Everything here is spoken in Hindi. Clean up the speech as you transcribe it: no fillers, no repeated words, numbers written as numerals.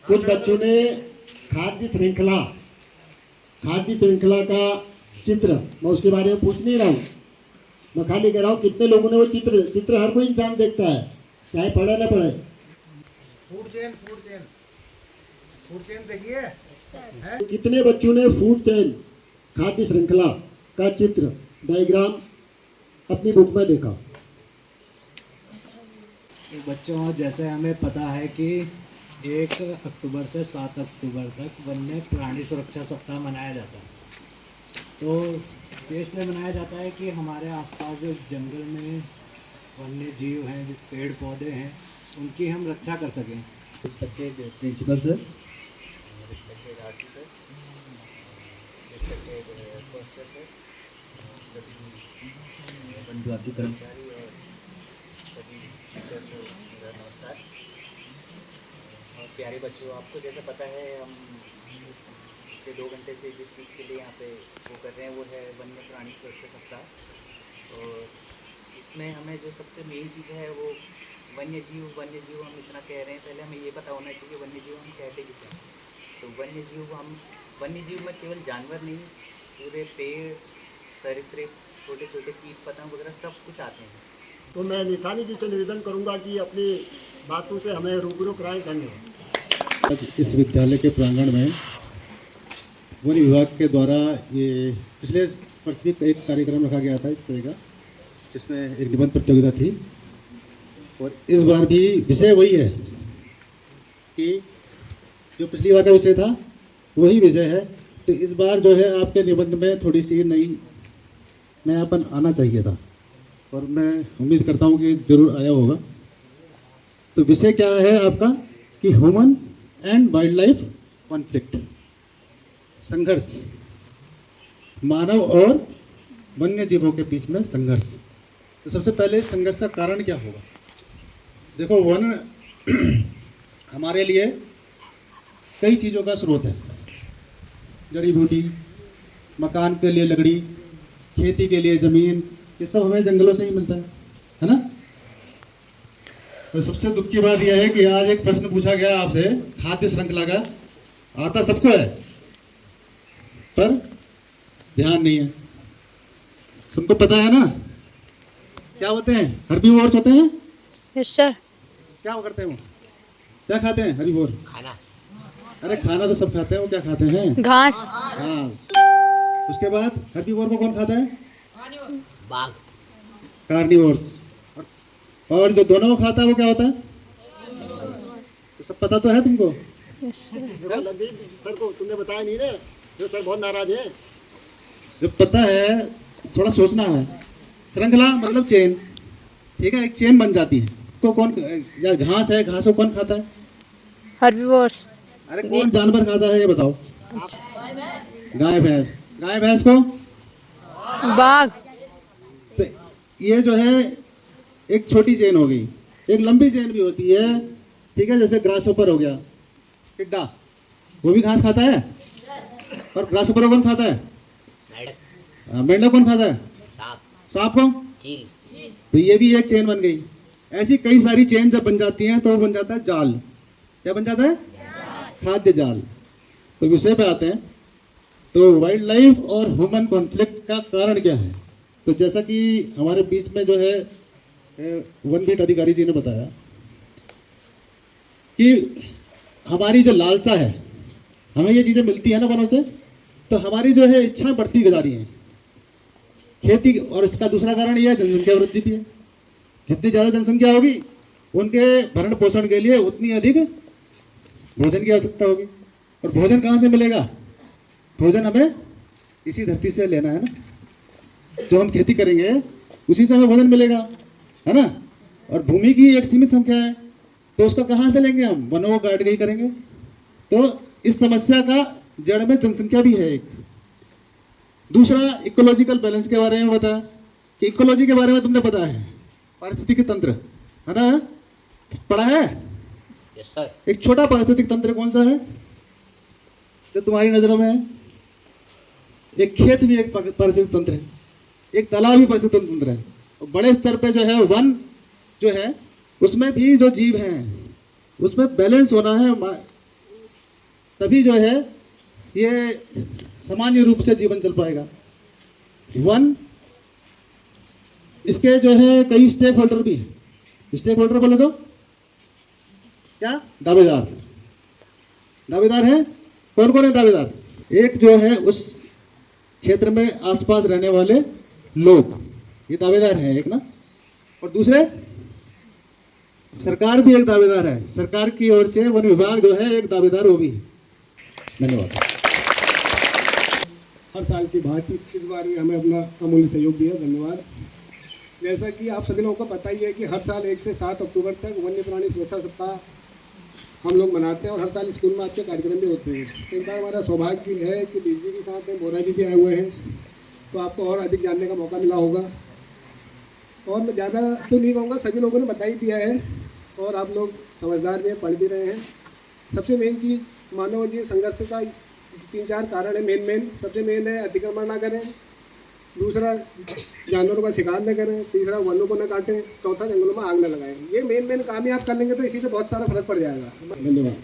कुछ बच्चों ने खाद्य श्रृंखला का चित्र, मैं उसके बारे में पूछ नहीं रहा हूँ, मैं खाली कह रहा हूँ कितने लोगों ने वो चित्र हर कोई इंसान देखता है, चाहे पढ़े ना पढ़े। फूड चेन देखिए। तो कितने बच्चों ने फूड चेन, खाद्य श्रृंखला का चित्र, डायग्राम अपनी बुक में देखा? बच्चों, जैसे हमें पता है कि 1 अक्टूबर से 7 अक्टूबर तक वन्य प्राणी सुरक्षा सप्ताह मनाया जाता है। तो ये इसलिए मनाया जाता है कि हमारे आसपास जो जंगल में वन्य जीव हैं, जो पेड़ पौधे हैं, उनकी हम रक्षा कर सकें। Respected principal sir, respected RT sir, respected poster sir, सभी बंधु आपकी कर्म कर्मचारी और सभी टीचर को मेरा नमस्कार। और प्यारे बच्चों, आपको जैसा पता है, हम पिछले 2 घंटे से जिस चीज़ के लिए यहाँ पे वो कर रहे हैं वो है वन्य प्राणी सुरक्षा सप्ताह। और इसमें हमें जो सबसे मेन चीज़ है वो वन्य जीव हम इतना कह रहे हैं, पहले हमें ये पता होना चाहिए वन्य जीव हम कहते किसे हैं। तो वन्य जीव में केवल जानवर नहीं, पूरे पेड़, सरीसृप, छोटे छोटे कीट पतंग वगैरह सब कुछ आते हैं। तो मैं निथानी जी से निवेदन करूंगा कि अपनी बातों से हमें रूबरू कराएं। धन्यवाद। इस विद्यालय के प्रांगण में वन विभाग के द्वारा ये पिछले वर्ष भी एक कार्यक्रम रखा गया था इस तरह का, जिसमें एक निबंध प्रतियोगिता थी। और इस बार भी विषय वही है कि जो पिछली बार का विषय था वही विषय है। तो इस बार जो है आपके निबंध में थोड़ी सी नयापन आना चाहिए था, और मैं उम्मीद करता हूँ कि ज़रूर आया होगा। तो विषय क्या है आपका कि human and wild life conflict, संघर्ष, मानव और वन्य जीवों के बीच में संघर्ष। तो सबसे पहले संघर्ष का कारण क्या होगा? देखो, वन हमारे लिए कई चीज़ों का स्रोत है। जड़ी बूटी, मकान के लिए लकड़ी, खेती के लिए ज़मीन, ये सब हमें जंगलों से ही मिलता है ना। तो सबसे दुख की बात यह है कि आज एक प्रश्न पूछा गया आपसे खाद्य श्रृंखला का, आता सबको है पर ध्यान नहीं है। तुमको पता है ना क्या होते हैं? हर्बीवोर्स होते हैं। Yes sir. क्या वो करते हैं? वो क्या खाते हैं हर्बीवोर? खाना। अरे खाना तो सब खाते हैं, वो क्या खाते हैं? घास। घास। उसके बाद हर्बीवोर को कौन खाता है? बाघ। कार्निवोर्स। और जो दोनों को खाता है वो क्या होता है? तो सब पता तो है तुमको? Yes sir. सर को तुमने बताया नहीं रे, जो सर बहुत नाराज है। जो पता है थोड़ा सोचना है। श्रृंखला मतलब चेन, ठीक है, एक चेन बन जाती है। तो कौन, या घास है, घास को कौन खाता है? हर्बीवोर्स। अरे कौन जानवर खाता है ये बताओ? गाय भैंस। गाय भैंस को बाघ। तो ये जो है एक छोटी चेन हो गई। एक लंबी चेन भी होती है, ठीक है, जैसे ग्रासहोपर हो गया, टिड्डा, वो भी घास खाता है। और ग्रासहोपर कौन खाता है? मेंढक कौन खाता है? सांप को। तो ये भी एक चेन बन गई। ऐसी कई सारी चेन जब बन जाती हैं तो वो बन जाता है जाल। क्या बन जाता है? खाद्य जाल। तो विषय पे आते हैं। तो वाइल्ड लाइफ और ह्यूमन कॉन्फ्लिक्ट का कारण क्या है? तो जैसा कि हमारे बीच में जो है वन बीट अधिकारी जी ने बताया कि हमारी जो लालसा है, हमें ये चीज़ें मिलती है ना वनों से, तो हमारी जो है इच्छा बढ़ती जा रही है खेती। और इसका दूसरा कारण यह है जनसंख्या वृद्धि भी है। जितनी ज़्यादा जनसंख्या होगी उनके भरण पोषण के लिए उतनी अधिक भोजन की आवश्यकता होगी। और भोजन कहाँ से मिलेगा? भोजन हमें इसी धरती से लेना है ना, जो हम खेती करेंगे उसी से हमें भोजन मिलेगा, है ना। और भूमि की एक सीमित संख्या है, तो उसको कहाँ से लेंगे हम? वनों को काट के ही करेंगे। तो इस समस्या का जड़ में जनसंख्या भी है एक। दूसरा, इकोलॉजिकल बैलेंस के बारे में बताया कि इकोलॉजी के बारे में तुमने पता है, पारिस्थितिकी तंत्र, है ना, पढ़ा है? Yes sir. एक छोटा पारिस्थितिक तंत्र कौन सा है जो तुम्हारी नजरों में है? एक खेत भी एक पारिस्थितिक तंत्र है, एक तालाब भी पारिस्थितिक तंत्र है। और बड़े स्तर पे जो है वन जो है उसमें भी जो जीव हैं उसमें बैलेंस होना है, तभी जो है ये सामान्य रूप से जीवन चल पाएगा। वन, इसके जो है कई स्टेक होल्डर भी हैं। स्टेक होल्डर बोले तो क्या? दावेदार। दावेदार है कौन कौन है दावेदार? एक जो है उस क्षेत्र में आसपास रहने वाले लोग, ये दावेदार है एक ना। और दूसरे, सरकार भी एक दावेदार है। सरकार की ओर से वन विभाग जो है एक दावेदार वो भी है। धन्यवाद। हर साल की भांति इस बार भी हमें अपना अमूल्य सहयोग दिया, धन्यवाद। जैसा कि आप सभी लोगों को पता ही है कि हर साल 1 से 7 अक्टूबर तक वन्य प्राणी सुरक्षा सप्ताह हम लोग मनाते हैं और हर साल स्कूल में अच्छे कार्यक्रम भी होते हैं। तो इस बार हमारा सौभाग्य भी है कि डीजी के साथ में बोरा जी भी आए हुए हैं, तो आपको और अधिक जानने का मौका मिला होगा। और मैं ज़्यादा तो नहीं कहूँगा, सभी लोगों ने बता ही दिया है और आप लोग समझदार भी हैं, पढ़ भी रहे हैं। सबसे मेन चीज़ मानव जीवन संघर्ष का 3-4 कारण है। मेन सबसे मेन है अतिक्रमण ना करें, दूसरा जानवरों का शिकार न करें, तीसरा वनों को न काटें, चौथा जंगलों में आग न लगाएं। ये मेन काम ही आप कर लेंगे तो इसी से बहुत सारा फर्क पड़ जाएगा। धन्यवाद।